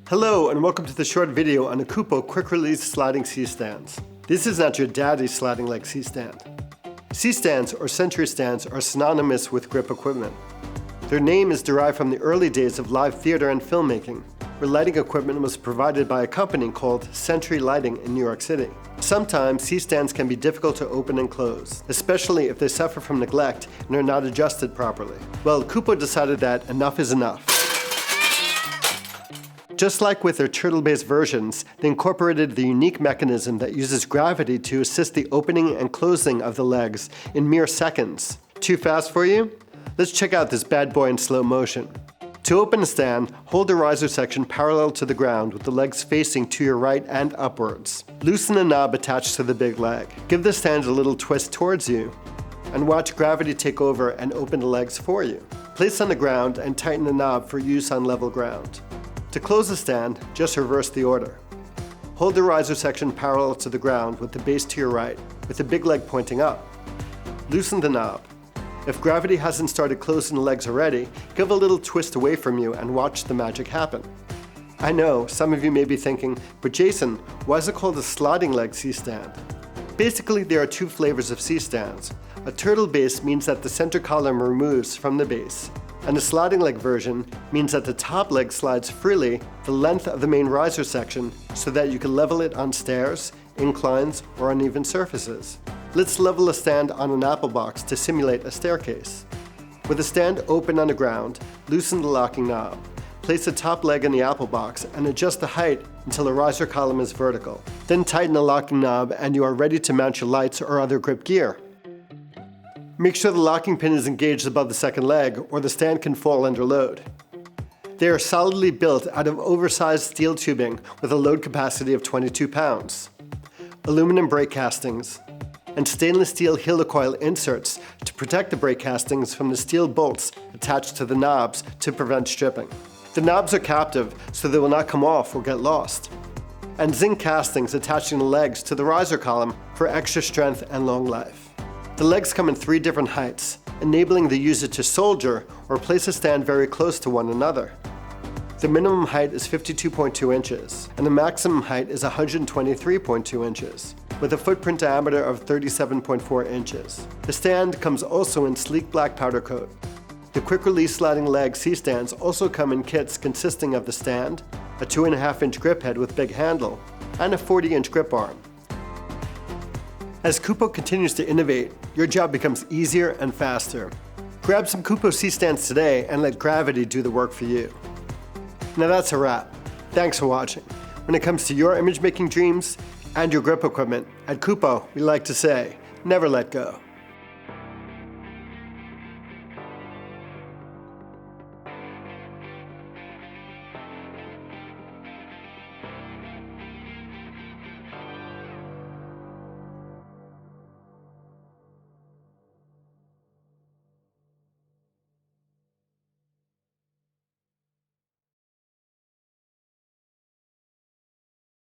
Hello and welcome to the short video on the Kupo quick release sliding C-Stands. This is not your daddy's sliding leg C-Stand. C-Stands or century stands are synonymous with grip equipment. Their name is derived from the early days of live theater and filmmaking, where lighting equipment was provided by a company called Century Lighting in New York City. Sometimes C-Stands can be difficult to open and close, especially if they suffer from neglect and are not adjusted properly. Well, Kupo decided that enough is enough. Just like with their turtle-based versions, they incorporated the unique mechanism that uses gravity to assist the opening and closing of the legs in mere seconds. Too fast for you? Let's check out this bad boy in slow motion. To open a stand, hold the riser section parallel to the ground with the legs facing to your right and upwards. Loosen the knob attached to the big leg. Give the stand a little twist towards you, and watch gravity take over and open the legs for you. Place on the ground and tighten the knob for use on level ground. To close the stand, just reverse the order. Hold the riser section parallel to the ground with the base to your right, with the big leg pointing up. Loosen the knob. If gravity hasn't started closing the legs already, give a little twist away from you and watch the magic happen. I know, some of you may be thinking, but Jason, why is it called a sliding leg C-Stand? Basically, there are two flavors of C-Stands. A turtle base means that the center column removes from the base, and the sliding leg version means that the top leg slides freely the length of the main riser section so that you can level it on stairs, inclines, or uneven surfaces. Let's level a stand on an apple box to simulate a staircase. With the stand open on the ground, loosen the locking knob. Place the top leg in the apple box and adjust the height until the riser column is vertical. Then tighten the locking knob and you are ready to mount your lights or other grip gear. Make sure the locking pin is engaged above the second leg or the stand can fall under load. They are solidly built out of oversized steel tubing with a load capacity of 22 pounds, aluminum brake castings, and stainless steel helicoil inserts to protect the brake castings from the steel bolts attached to the knobs to prevent stripping. The knobs are captive, so they will not come off or get lost, and zinc castings attaching the legs to the riser column for extra strength and long life. The legs come in 3 different heights, enabling the user to solder or place a stand very close to one another. The minimum height is 52.2 inches, and the maximum height is 123.2 inches, with a footprint diameter of 37.4 inches. The stand comes also in sleek black powder coat. The quick release sliding leg C-Stands also come in kits consisting of the stand, a 2.5-inch grip head with big handle, and a 40-inch grip arm. As Kupo continues to innovate, your job becomes easier and faster. Grab some Kupo C-Stands today and let gravity do the work for you. Now that's a wrap. Thanks for watching. When it comes to your image making dreams and your grip equipment, at Kupo we like to say, never let go.